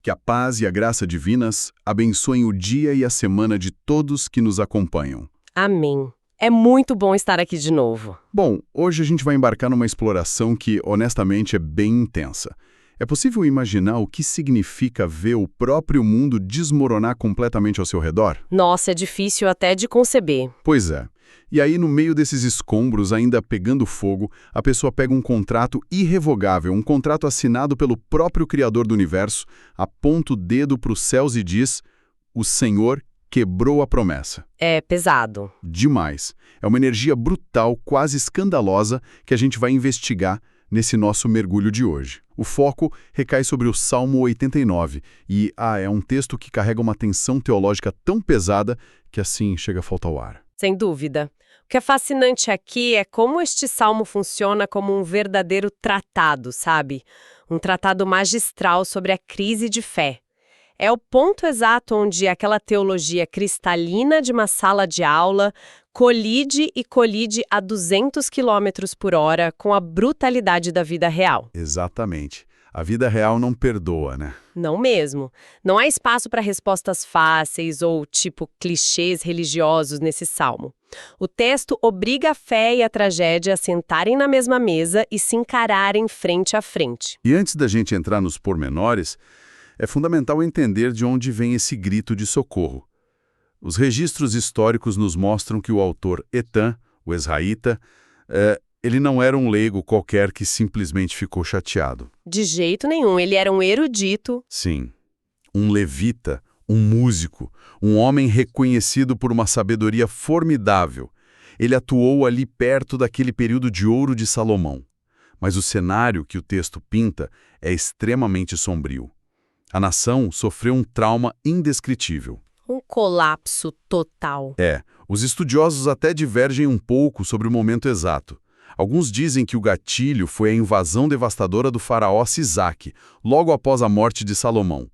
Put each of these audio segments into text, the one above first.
Que a paz e a graça divinas abençoem o dia e a semana de todos que nos acompanham. Amém. É muito bom estar aqui de novo. Bom, hoje a gente vai embarcar numa exploração que, honestamente, é bem intensa. É possível imaginar o que significa ver o próprio mundo desmoronar completamente ao seu redor? Nossa, é difícil até de conceber. Pois é. E aí, no meio desses escombros, ainda pegando fogo, a pessoa pega um contrato irrevogável, um contrato assinado pelo próprio Criador do Universo, aponta o dedo para os céus e diz: o Senhor quebrou a promessa. É pesado. Demais. É uma energia brutal, quase escandalosa, que a gente vai investigar nesse nosso mergulho de hoje. O foco recai sobre o Salmo 89 e, é um texto que carrega uma tensão teológica tão pesada que assim chega a faltar o ar. Sem dúvida. O que é fascinante aqui é como este salmo funciona como um verdadeiro tratado, sabe? Um tratado magistral sobre a crise de fé. É o ponto exato onde aquela teologia cristalina de uma sala de aula colide a 200 km por hora com a brutalidade da vida real. Exatamente. A vida real não perdoa, né? Não mesmo. Não há espaço para respostas fáceis ou, clichês religiosos nesse salmo. O texto obriga a fé e a tragédia a sentarem na mesma mesa e se encararem frente a frente. E antes da gente entrar nos pormenores, é fundamental entender de onde vem esse grito de socorro. Os registros históricos nos mostram que o autor Etan, o Ezraíta, ele não era um leigo qualquer que simplesmente ficou chateado. De jeito nenhum, ele era um erudito. Sim, um levita, um músico, um homem reconhecido por uma sabedoria formidável. Ele atuou ali perto daquele período de ouro de Salomão. Mas o cenário que o texto pinta é extremamente sombrio. A nação sofreu um trauma indescritível. Um colapso total. Os estudiosos até divergem um pouco sobre o momento exato. Alguns dizem que o gatilho foi a invasão devastadora do faraó Sisaque, logo após a morte de Salomão.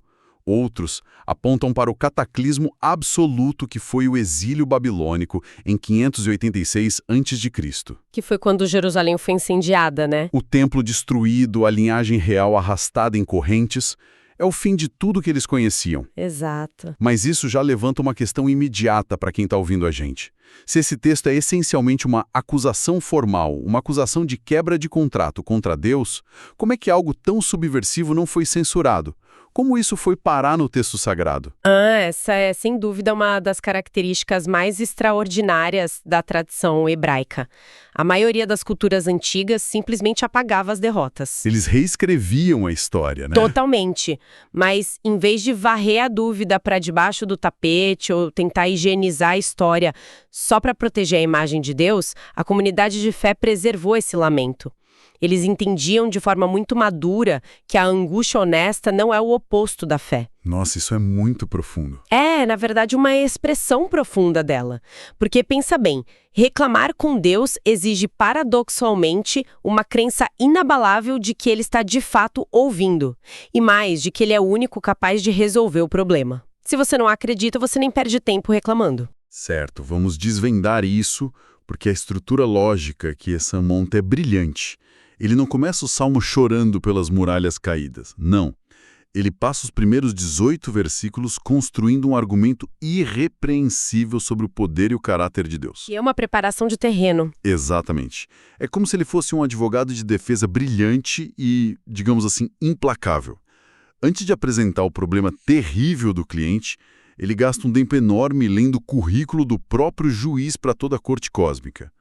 Outros apontam para o cataclismo absoluto que foi o exílio babilônico em 586 a.C. Que foi quando Jerusalém foi incendiada, né? O templo destruído, a linhagem real arrastada em correntes. É o fim de tudo que eles conheciam. Exato. Mas isso já levanta uma questão imediata para quem está ouvindo a gente. Se esse texto é essencialmente uma acusação formal, uma acusação de quebra de contrato contra Deus, como é que algo tão subversivo não foi censurado? Como isso foi parar no texto sagrado? Essa é, sem dúvida, uma das características mais extraordinárias da tradição hebraica. A maioria das culturas antigas simplesmente apagava as derrotas. Eles reescreviam a história, né? Totalmente. Mas, em vez de varrer a dúvida para debaixo do tapete ou tentar higienizar a história só para proteger a imagem de Deus, a comunidade de fé preservou esse lamento. Eles entendiam de forma muito madura que a angústia honesta não é o oposto da fé. Nossa, isso é muito profundo. É, na verdade, uma expressão profunda dela. Porque, pensa bem, reclamar com Deus exige paradoxalmente uma crença inabalável de que Ele está de fato ouvindo. E mais, de que Ele é o único capaz de resolver o problema. Se você não acredita, você nem perde tempo reclamando. Certo, vamos desvendar isso, porque a estrutura lógica que essa monta é brilhante. Ele não começa o salmo chorando pelas muralhas caídas, não. Ele passa os primeiros 18 versículos construindo um argumento irrepreensível sobre o poder e o caráter de Deus. E é uma preparação de terreno. Exatamente. É como se ele fosse um advogado de defesa brilhante e, digamos assim, implacável. Antes de apresentar o problema terrível do cliente, ele gasta um tempo enorme lendo o currículo do próprio juiz para toda a corte cósmica.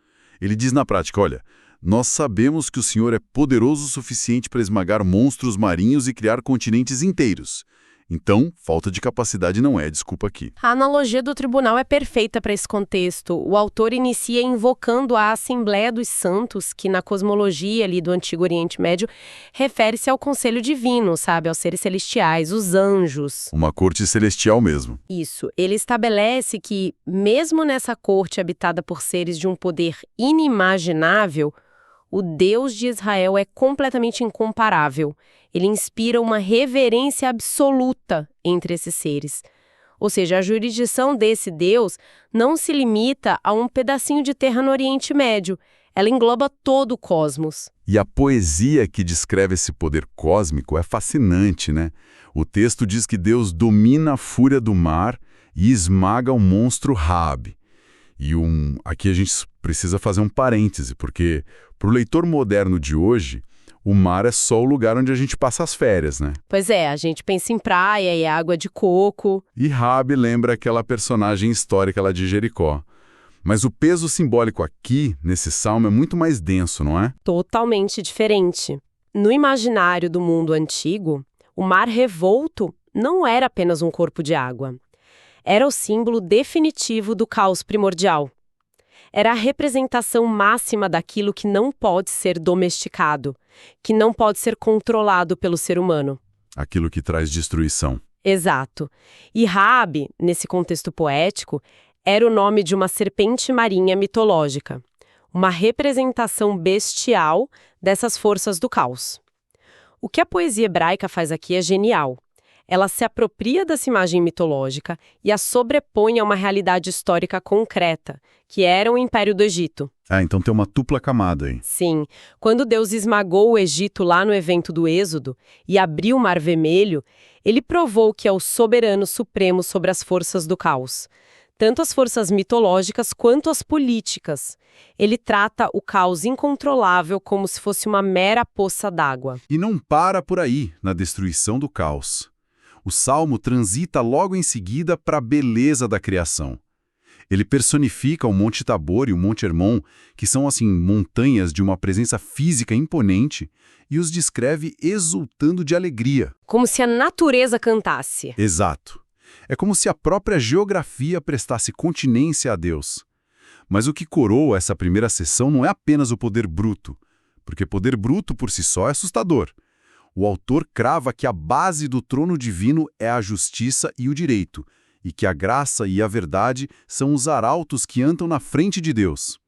Ele diz na prática, olha, nós sabemos que o Senhor é poderoso o suficiente para esmagar monstros marinhos e criar continentes inteiros. Então, falta de capacidade não é desculpa aqui. A analogia do tribunal é perfeita para esse contexto. O autor inicia invocando a Assembleia dos Santos, que na cosmologia ali do Antigo Oriente Médio refere-se ao conselho divino, sabe? Aos seres celestiais, os anjos. Uma corte celestial mesmo. Isso. Ele estabelece que, mesmo nessa corte habitada por seres de um poder inimaginável, o Deus de Israel é completamente incomparável. Ele inspira uma reverência absoluta entre esses seres. Ou seja, a jurisdição desse Deus não se limita a um pedacinho de terra no Oriente Médio. Ela engloba todo o cosmos. E a poesia que descreve esse poder cósmico é fascinante, né? O texto diz que Deus domina a fúria do mar e esmaga o monstro Raabe. Aqui a gente precisa fazer um parêntese, porque para o leitor moderno de hoje, o mar é só o lugar onde a gente passa as férias, né? Pois é, a gente pensa em praia e água de coco. E Raabe lembra aquela personagem histórica lá de Jericó. Mas o peso simbólico aqui, nesse salmo, é muito mais denso, não é? Totalmente diferente. No imaginário do mundo antigo, o mar revolto não era apenas um corpo de água. Era o símbolo definitivo do caos primordial. Era a representação máxima daquilo que não pode ser domesticado, que não pode ser controlado pelo ser humano. Aquilo que traz destruição. Exato. E Raabe, nesse contexto poético, era o nome de uma serpente marinha mitológica, uma representação bestial dessas forças do caos. O que a poesia hebraica faz aqui é genial. Ela se apropria dessa imagem mitológica e a sobrepõe a uma realidade histórica concreta, que era o Império do Egito. Então tem uma dupla camada aí. Sim, quando Deus esmagou o Egito lá no evento do Êxodo e abriu o Mar Vermelho, ele provou que é o soberano supremo sobre as forças do caos. Tanto as forças mitológicas quanto as políticas. Ele trata o caos incontrolável como se fosse uma mera poça d'água. E não para por aí, na destruição do caos. O Salmo transita logo em seguida para a beleza da criação. Ele personifica o Monte Tabor e o Monte Hermon, que são, assim, montanhas de uma presença física imponente, e os descreve exultando de alegria. Como se a natureza cantasse. Exato. É como se a própria geografia prestasse continência a Deus. Mas o que coroa essa primeira seção não é apenas o poder bruto, porque poder bruto por si só é assustador. O autor crava que a base do trono divino é a justiça e o direito, e que a graça e a verdade são os arautos que andam na frente de Deus.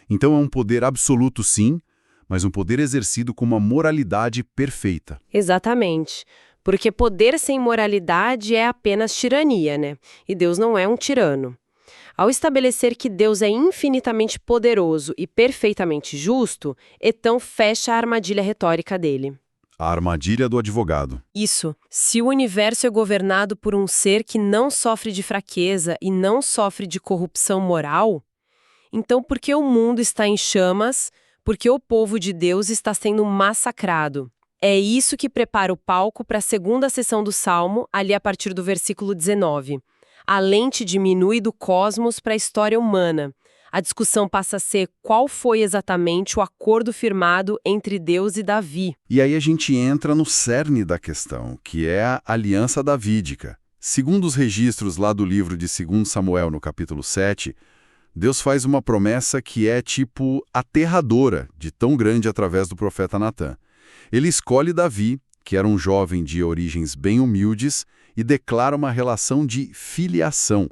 Então é um poder absoluto, sim, mas um poder exercido com uma moralidade perfeita. Exatamente. Porque poder sem moralidade é apenas tirania, né? E Deus não é um tirano. Ao estabelecer que Deus é infinitamente poderoso e perfeitamente justo, Etão fecha a armadilha retórica dele. A armadilha do advogado. Isso. Se o universo é governado por um ser que não sofre de fraqueza e não sofre de corrupção moral, então por que o mundo está em chamas? Porque o povo de Deus está sendo massacrado. É isso que prepara o palco para a segunda sessão do Salmo, ali a partir do versículo 19. A lente diminui do cosmos para a história humana. A discussão passa a ser qual foi exatamente o acordo firmado entre Deus e Davi. E aí a gente entra no cerne da questão, que é a aliança davídica. Segundo os registros lá do livro de 2 Samuel, no capítulo 7, Deus faz uma promessa que é tipo aterradora, de tão grande através do profeta Natã. Ele escolhe Davi, que era um jovem de origens bem humildes, e declara uma relação de filiação.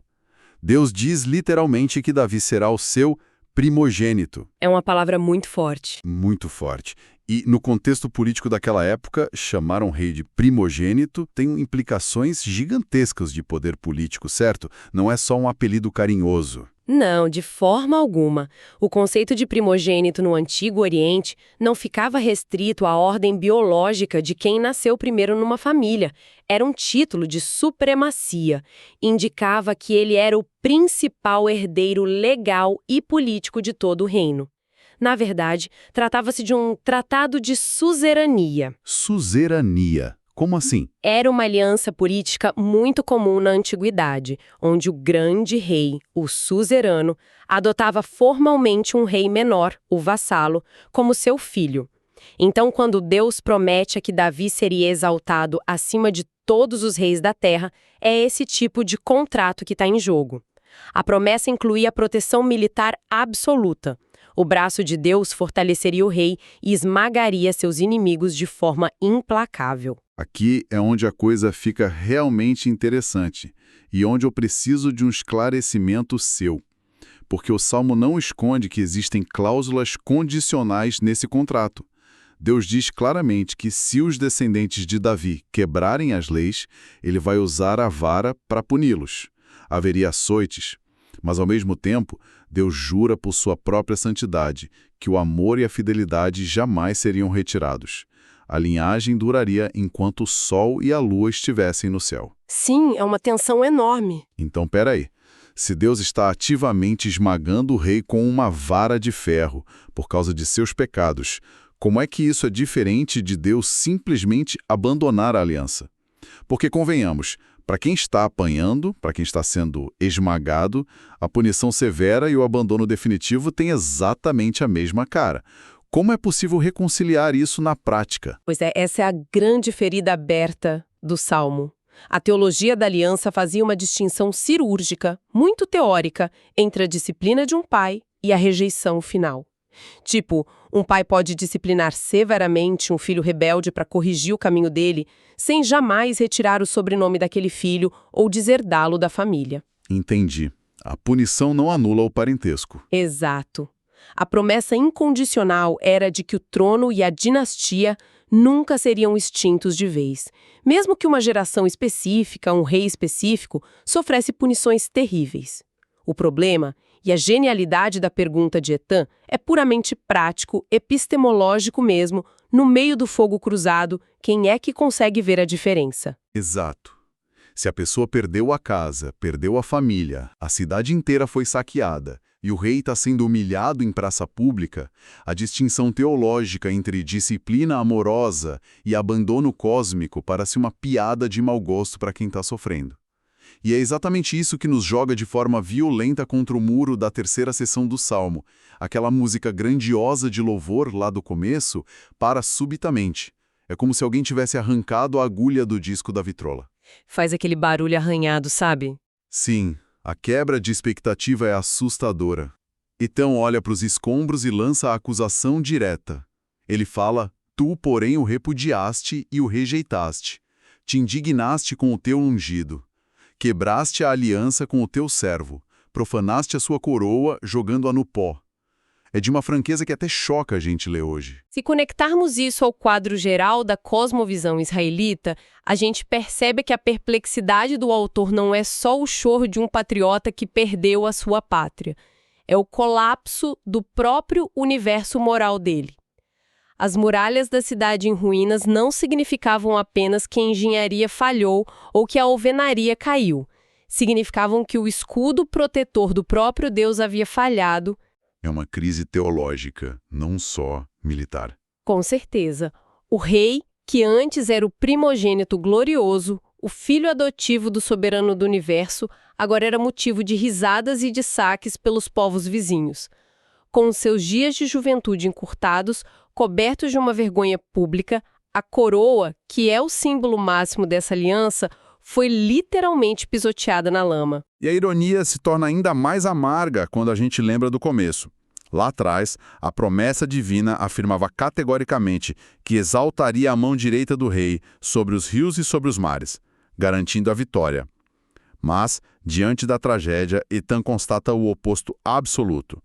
Deus diz literalmente que Davi será o seu primogênito. É uma palavra muito forte. Muito forte. E no contexto político daquela época, chamar um rei de primogênito tem implicações gigantescas de poder político, certo? Não é só um apelido carinhoso. Não, de forma alguma. O conceito de primogênito no Antigo Oriente não ficava restrito à ordem biológica de quem nasceu primeiro numa família. Era um título de supremacia. Indicava que ele era o principal herdeiro legal e político de todo o reino. Na verdade, tratava-se de um tratado de suzerania. Suzerania. Como assim? Era uma aliança política muito comum na antiguidade, onde o grande rei, o suzerano, adotava formalmente um rei menor, o vassalo, como seu filho. Então, quando Deus promete que Davi seria exaltado acima de todos os reis da terra, é esse tipo de contrato que está em jogo. A promessa incluía a proteção militar absoluta. O braço de Deus fortaleceria o rei e esmagaria seus inimigos de forma implacável. Aqui é onde a coisa fica realmente interessante e onde eu preciso de um esclarecimento seu. Porque o Salmo não esconde que existem cláusulas condicionais nesse contrato. Deus diz claramente que se os descendentes de Davi quebrarem as leis, ele vai usar a vara para puni-los. Haveria açoites. Mas, ao mesmo tempo, Deus jura por sua própria santidade que o amor e a fidelidade jamais seriam retirados. A linhagem duraria enquanto o sol e a lua estivessem no céu. Sim, é uma tensão enorme. Então, peraí. Se Deus está ativamente esmagando o rei com uma vara de ferro por causa de seus pecados, como é que isso é diferente de Deus simplesmente abandonar a aliança? Porque, convenhamos, para quem está apanhando, para quem está sendo esmagado, a punição severa e o abandono definitivo têm exatamente a mesma cara. Como é possível reconciliar isso na prática? Pois é, essa é a grande ferida aberta do Salmo. A teologia da aliança fazia uma distinção cirúrgica, muito teórica, entre a disciplina de um pai e a rejeição final. Tipo, um pai pode disciplinar severamente um filho rebelde para corrigir o caminho dele, sem jamais retirar o sobrenome daquele filho ou deserdá-lo da família. Entendi. A punição não anula o parentesco. Exato. A promessa incondicional era de que o trono e a dinastia nunca seriam extintos de vez, mesmo que uma geração específica, um rei específico, sofresse punições terríveis. O problema, e a genialidade da pergunta de Etan, é puramente prático, epistemológico mesmo, no meio do fogo cruzado, quem é que consegue ver a diferença? Exato. Se a pessoa perdeu a casa, perdeu a família, a cidade inteira foi saqueada, e o rei está sendo humilhado em praça pública, a distinção teológica entre disciplina amorosa e abandono cósmico parece uma piada de mau gosto para quem está sofrendo. E é exatamente isso que nos joga de forma violenta contra o muro da terceira sessão do Salmo. Aquela música grandiosa de louvor lá do começo para subitamente. É como se alguém tivesse arrancado a agulha do disco da vitrola. Faz aquele barulho arranhado, sabe? Sim. A quebra de expectativa é assustadora. Então olha para os escombros e lança a acusação direta. Ele fala, tu, porém, o repudiaste e o rejeitaste. Te indignaste com o teu ungido. Quebraste a aliança com o teu servo. Profanaste a sua coroa, jogando-a no pó. É de uma franqueza que até choca a gente ler hoje. Se conectarmos isso ao quadro geral da cosmovisão israelita, a gente percebe que a perplexidade do autor não é só o choro de um patriota que perdeu a sua pátria. É o colapso do próprio universo moral dele. As muralhas da cidade em ruínas não significavam apenas que a engenharia falhou ou que a alvenaria caiu. Significavam que o escudo protetor do próprio Deus havia falhado. É uma crise teológica, não só militar. Com certeza. O rei, que antes era o primogênito glorioso, o filho adotivo do soberano do universo, agora era motivo de risadas e de saques pelos povos vizinhos. Com os seus dias de juventude encurtados, cobertos de uma vergonha pública, a coroa, que é o símbolo máximo dessa aliança, foi literalmente pisoteada na lama. E a ironia se torna ainda mais amarga quando a gente lembra do começo. Lá atrás, a promessa divina afirmava categoricamente que exaltaria a mão direita do rei sobre os rios e sobre os mares, garantindo a vitória. Mas, diante da tragédia, Etan constata o oposto absoluto.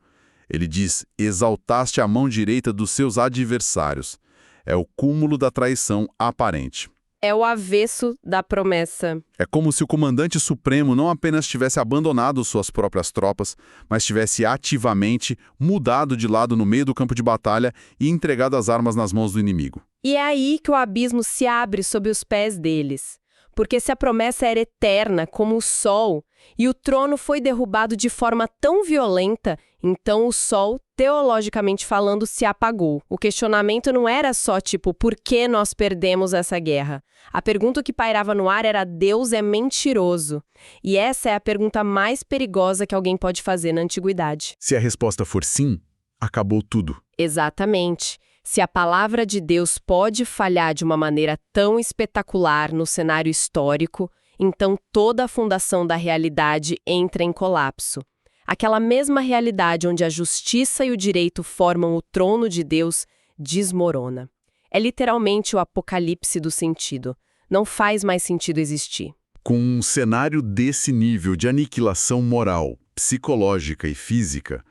Ele diz, exaltaste a mão direita dos seus adversários. É o cúmulo da traição aparente. É o avesso da promessa. É como se o comandante supremo não apenas tivesse abandonado suas próprias tropas, mas tivesse ativamente mudado de lado no meio do campo de batalha e entregado as armas nas mãos do inimigo. E é aí que o abismo se abre sob os pés deles. Porque se a promessa era eterna como o sol, e o trono foi derrubado de forma tão violenta, então o sol, teologicamente falando, se apagou. O questionamento não era só tipo, por que nós perdemos essa guerra? A pergunta que pairava no ar era, Deus é mentiroso? E essa é a pergunta mais perigosa que alguém pode fazer na antiguidade. Se a resposta for sim, acabou tudo. Exatamente. Se a palavra de Deus pode falhar de uma maneira tão espetacular no cenário histórico, então toda a fundação da realidade entra em colapso. Aquela mesma realidade onde a justiça e o direito formam o trono de Deus desmorona. É literalmente o apocalipse do sentido. Não faz mais sentido existir. Com um cenário desse nível de aniquilação moral, psicológica e física,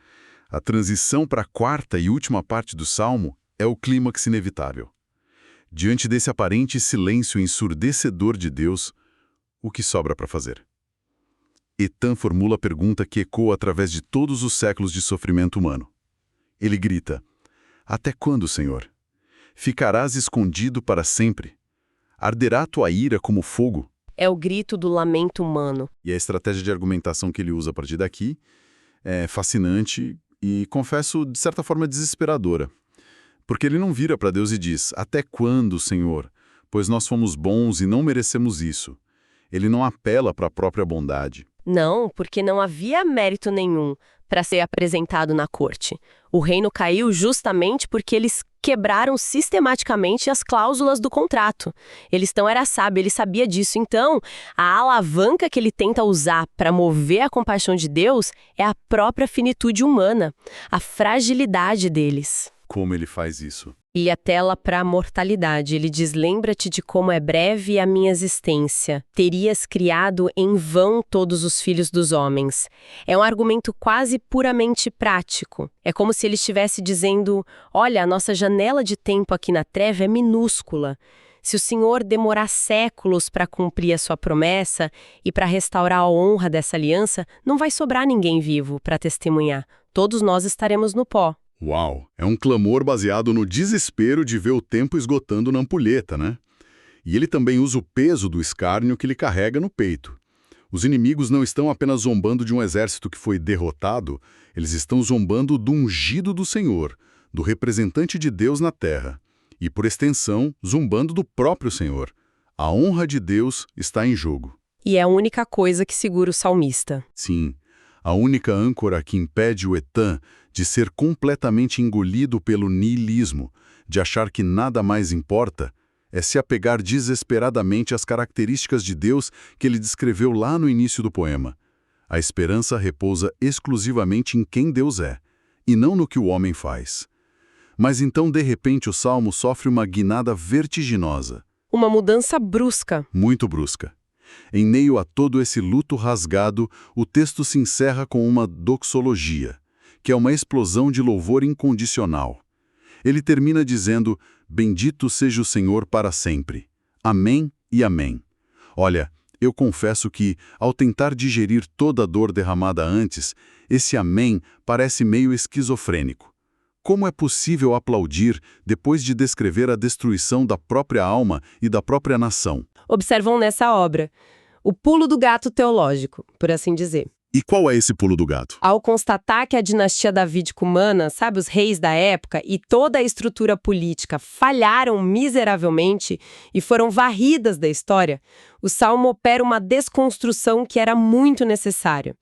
a transição para a quarta e última parte do Salmo é o clímax inevitável. Diante desse aparente silêncio ensurdecedor de Deus, o que sobra para fazer? Etan formula a pergunta que ecoa através de todos os séculos de sofrimento humano. Ele grita: Até quando, Senhor? Ficarás escondido para sempre? Arderá tua ira como fogo? É o grito do lamento humano. E a estratégia de argumentação que ele usa a partir daqui é fascinante e, confesso, de certa forma desesperadora. Porque ele não vira para Deus e diz: Até quando, Senhor? Pois nós fomos bons e não merecemos isso. Ele não apela para a própria bondade. Não, porque não havia mérito nenhum para ser apresentado na corte. O reino caiu justamente porque eles quebraram sistematicamente as cláusulas do contrato. Era sábio, ele sabia disso. Então, a alavanca que ele tenta usar para mover a compaixão de Deus é a própria finitude humana, a fragilidade deles. Como ele faz isso? E apela para a mortalidade. Ele diz: lembra-te de como é breve a minha existência. Terias criado em vão todos os filhos dos homens. É um argumento quase puramente prático. É como se ele estivesse dizendo: olha, a nossa janela de tempo aqui na treva é minúscula. Se o Senhor demorar séculos para cumprir a sua promessa e para restaurar a honra dessa aliança, não vai sobrar ninguém vivo para testemunhar. Todos nós estaremos no pó. Uau! É um clamor baseado no desespero de ver o tempo esgotando na ampulheta, né? E ele também usa o peso do escárnio que ele carrega no peito. Os inimigos não estão apenas zombando de um exército que foi derrotado, eles estão zombando do ungido do Senhor, do representante de Deus na terra. E, por extensão, zombando do próprio Senhor. A honra de Deus está em jogo. E é a única coisa que segura o salmista. Sim, a única âncora que impede o Etan de ser completamente engolido pelo niilismo, de achar que nada mais importa, é se apegar desesperadamente às características de Deus que ele descreveu lá no início do poema. A esperança repousa exclusivamente em quem Deus é, e não no que o homem faz. Mas então, de repente, o Salmo sofre uma guinada vertiginosa. Uma mudança brusca. Muito brusca. Em meio a todo esse luto rasgado, o texto se encerra com uma doxologia, que é uma explosão de louvor incondicional. Ele termina dizendo: Bendito seja o Senhor para sempre. Amém e amém. Olha, eu confesso que, ao tentar digerir toda a dor derramada antes, esse amém parece meio esquizofrênico. Como é possível aplaudir depois de descrever a destruição da própria alma e da própria nação? Observam nessa obra o pulo do gato teológico, por assim dizer. E qual é esse pulo do gato? Ao constatar que a dinastia davídico-humana, sabe, os reis da época e toda a estrutura política falharam miseravelmente e foram varridas da história, o Salmo opera uma desconstrução que era muito necessária.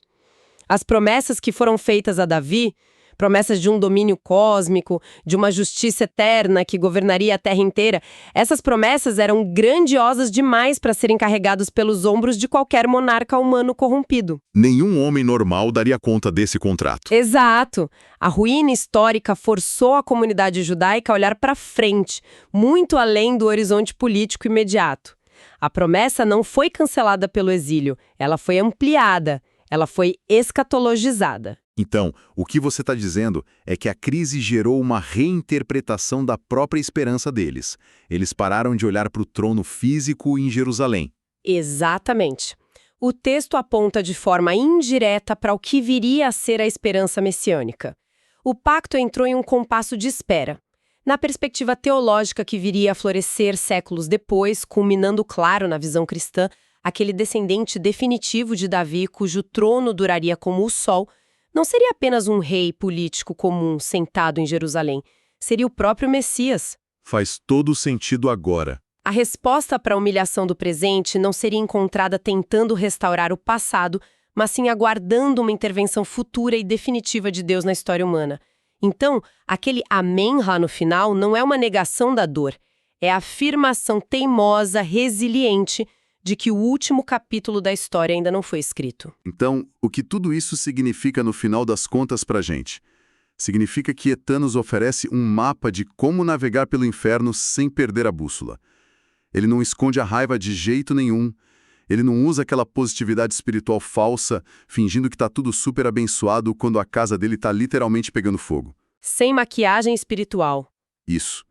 As promessas que foram feitas a Davi, promessas de um domínio cósmico, de uma justiça eterna que governaria a terra inteira, essas promessas eram grandiosas demais para serem carregadas pelos ombros de qualquer monarca humano corrompido. Nenhum homem normal daria conta desse contrato. Exato. A ruína histórica forçou a comunidade judaica a olhar para frente, muito além do horizonte político imediato. A promessa não foi cancelada pelo exílio, ela foi ampliada, ela foi escatologizada. Então, o que você está dizendo é que a crise gerou uma reinterpretação da própria esperança deles. Eles pararam de olhar para o trono físico em Jerusalém. Exatamente. O texto aponta de forma indireta para o que viria a ser a esperança messiânica. O pacto entrou em um compasso de espera. Na perspectiva teológica que viria a florescer séculos depois, culminando, claro, na visão cristã, aquele descendente definitivo de Davi, cujo trono duraria como o sol, não seria apenas um rei político comum sentado em Jerusalém, seria o próprio Messias. Faz todo sentido agora. A resposta para a humilhação do presente não seria encontrada tentando restaurar o passado, mas sim aguardando uma intervenção futura e definitiva de Deus na história humana. Então, aquele amém lá no final não é uma negação da dor, é a afirmação teimosa, resiliente, de que o último capítulo da história ainda não foi escrito. Então, o que tudo isso significa no final das contas para a gente? Significa que Etan nos oferece um mapa de como navegar pelo inferno sem perder a bússola. Ele não esconde a raiva de jeito nenhum. Ele não usa aquela positividade espiritual falsa, fingindo que está tudo super abençoado quando a casa dele está literalmente pegando fogo. Sem maquiagem espiritual. Isso.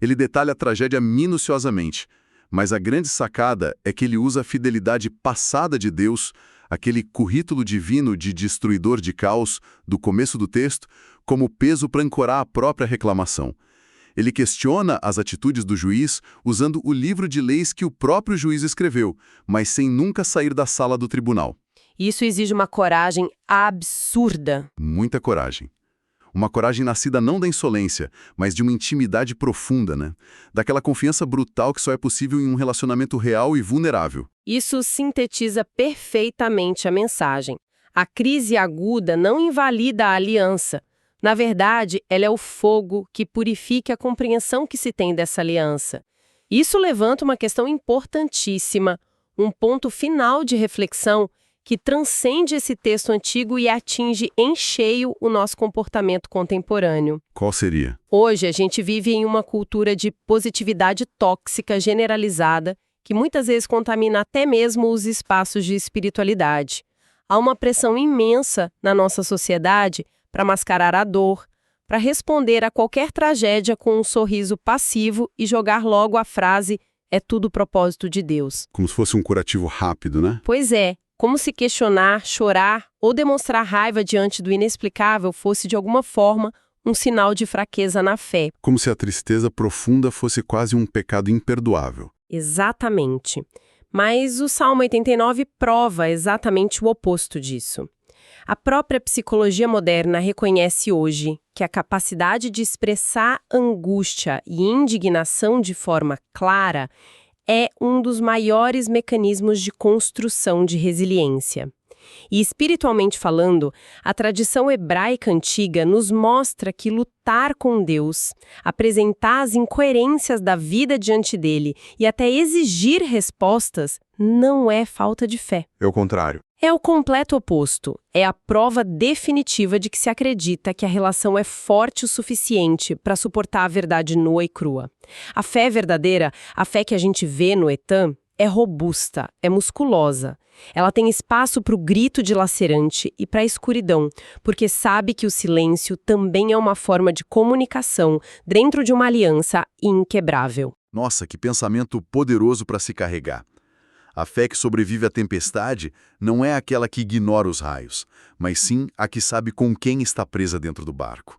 Ele detalha a tragédia minuciosamente, mas a grande sacada é que ele usa a fidelidade passada de Deus, aquele currículo divino de destruidor de caos do começo do texto, como peso para ancorar a própria reclamação. Ele questiona as atitudes do juiz usando o livro de leis que o próprio juiz escreveu, mas sem nunca sair da sala do tribunal. Isso exige uma coragem absurda. Muita coragem. Uma coragem nascida não da insolência, mas de uma intimidade profunda, né? Daquela confiança brutal que só é possível em um relacionamento real e vulnerável. Isso sintetiza perfeitamente a mensagem. A crise aguda não invalida a aliança. Na verdade, ela é o fogo que purifica a compreensão que se tem dessa aliança. Isso levanta uma questão importantíssima, um ponto final de reflexão que transcende esse texto antigo e atinge em cheio o nosso comportamento contemporâneo. Qual seria? Hoje, a gente vive em uma cultura de positividade tóxica generalizada que muitas vezes contamina até mesmo os espaços de espiritualidade. Há uma pressão imensa na nossa sociedade para mascarar a dor, para responder a qualquer tragédia com um sorriso passivo e jogar logo a frase "é tudo propósito de Deus". Como se fosse um curativo rápido, né? Pois é, como se questionar, chorar ou demonstrar raiva diante do inexplicável fosse de alguma forma um sinal de fraqueza na fé. Como se a tristeza profunda fosse quase um pecado imperdoável. Exatamente. Mas o Salmo 89 prova exatamente o oposto disso. A própria psicologia moderna reconhece hoje que a capacidade de expressar angústia e indignação de forma clara é um dos maiores mecanismos de construção de resiliência. E espiritualmente falando, a tradição hebraica antiga nos mostra que lutar com Deus, apresentar as incoerências da vida diante dele e até exigir respostas não é falta de fé. É o contrário. É o completo oposto. É a prova definitiva de que se acredita que a relação é forte o suficiente para suportar a verdade nua e crua. A fé verdadeira, a fé que a gente vê no Etam, é robusta, é musculosa. Ela tem espaço para o grito dilacerante e para a escuridão, porque sabe que o silêncio também é uma forma de comunicação dentro de uma aliança inquebrável. Nossa, que pensamento poderoso para se carregar. A fé que sobrevive à tempestade não é aquela que ignora os raios, mas sim a que sabe com quem está presa dentro do barco.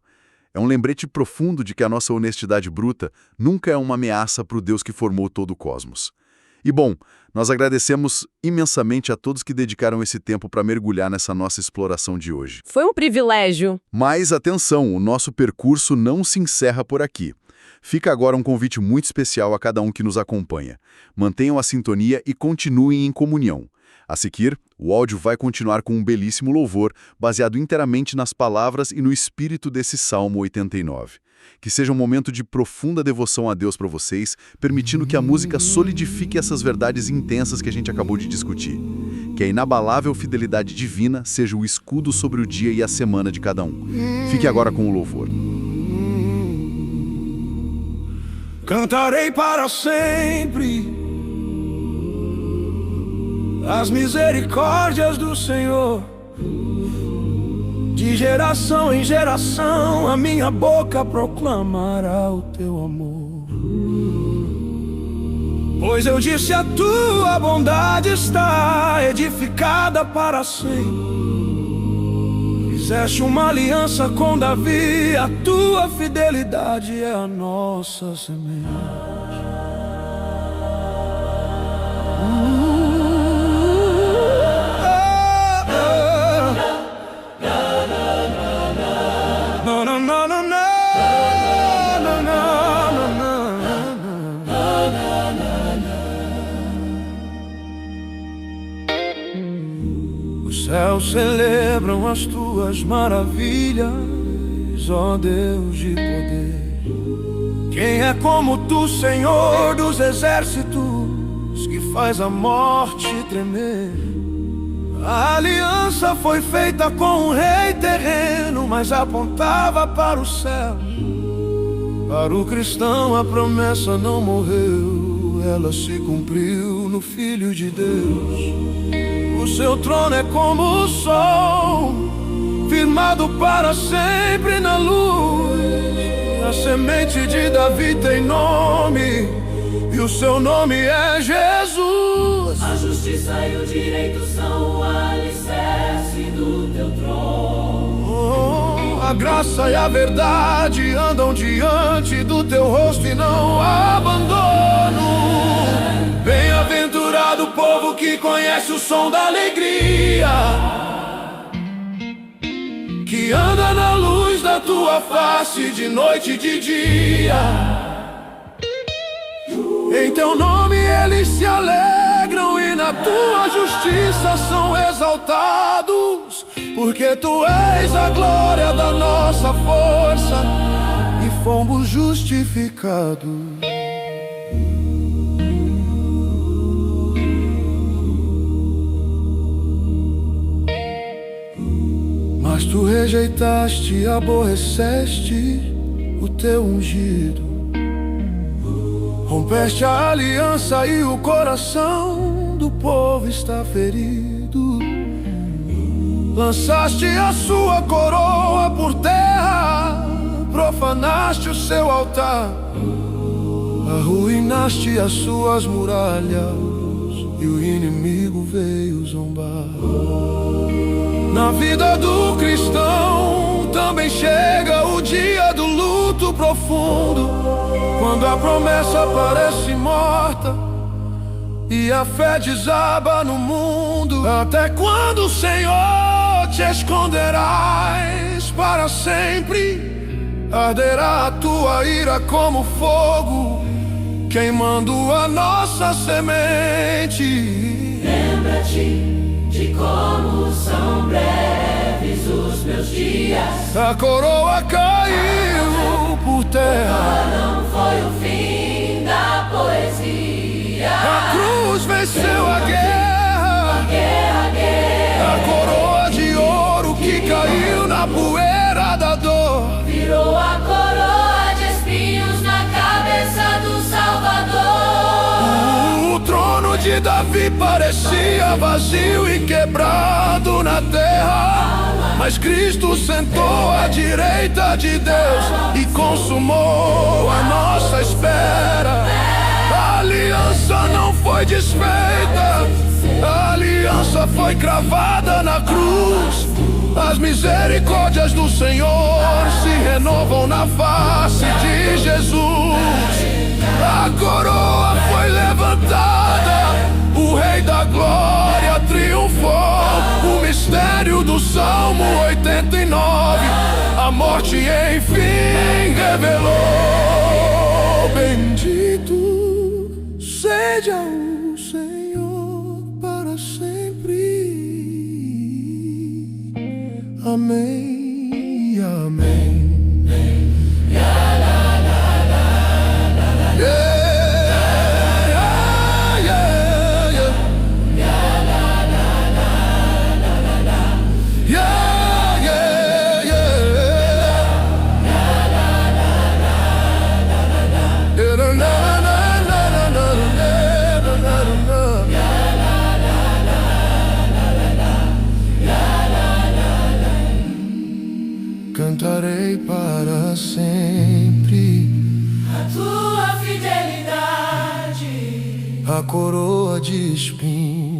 É um lembrete profundo de que a nossa honestidade bruta nunca é uma ameaça para o Deus que formou todo o cosmos. E bom, nós agradecemos imensamente a todos que dedicaram esse tempo para mergulhar nessa nossa exploração de hoje. Foi um privilégio. Mas atenção, o nosso percurso não se encerra por aqui. Fica agora um convite muito especial a cada um que nos acompanha. Mantenham a sintonia e continuem em comunhão. A seguir, o áudio vai continuar com um belíssimo louvor, baseado inteiramente nas palavras e no espírito desse Salmo 89. Que seja um momento de profunda devoção a Deus para vocês, permitindo que a música solidifique essas verdades intensas que a gente acabou de discutir. Que a inabalável fidelidade divina seja o escudo sobre o dia e a semana de cada um. Fique agora com o louvor. Cantarei para sempre as misericórdias do Senhor. De geração em geração a minha boca proclamará o teu amor. Pois eu disse, a tua bondade está edificada para sempre. Fizeste uma aliança com Davi, a tua fidelidade é a nossa semente. Os céus celebram as tuas maravilhas, ó Deus de poder. Quem é como tu, Senhor dos exércitos, que faz a morte tremer? A aliança foi feita com um rei terreno, mas apontava para o céu. Para o cristão a promessa não morreu, ela se cumpriu no Filho de Deus. O seu trono é como o sol, firmado para sempre na luz. A semente de Davi tem nome, e o seu nome é Jesus. A justiça e o direito são o A graça e a verdade andam diante do teu rosto e não abandono. Bem-aventurado o povo que conhece o som da alegria, que anda na luz da tua face de noite e de dia. Em teu nome eles se alegram e na tua justiça são exaltados, porque tu és a glória da nossa força e fomos justificados. Mas tu rejeitaste e aborreceste o teu ungido. Rompeste a aliança e o coração do povo está ferido. Lançaste a sua coroa por terra, profanaste o seu altar, arruinaste as suas muralhas e o inimigo veio zombar. Na vida do cristão também chega o dia do luto profundo, quando a promessa parece morta e a fé desaba no mundo. Até quando, Senhor, te esconderás para sempre? Arderá a tua ira como fogo, queimando a nossa semente. Lembra-te de como são breves os meus dias. A coroa caiu por terra, Não foi o fim da poesia. a cruz venceu a guerra. A coroa de ouro que caiu na poeira da dor Virou a coroa de espinhos na cabeça do Salvador. O trono de Davi parecia vazio e quebrado na terra, mas Cristo sentou à direita de Deus e consumou a nossa espera. A aliança não foi desfeita, a aliança foi cravada na cruz. As misericórdias do Senhor se renovam na face de Jesus. A coroa foi levantada, o Rei da Glória triunfou. O mistério do Salmo 89, a morte enfim revelou. Bendito seja o Senhor para sempre. Amém, amém. Cantarei para sempre A tua fidelidade. a coroa de espinhos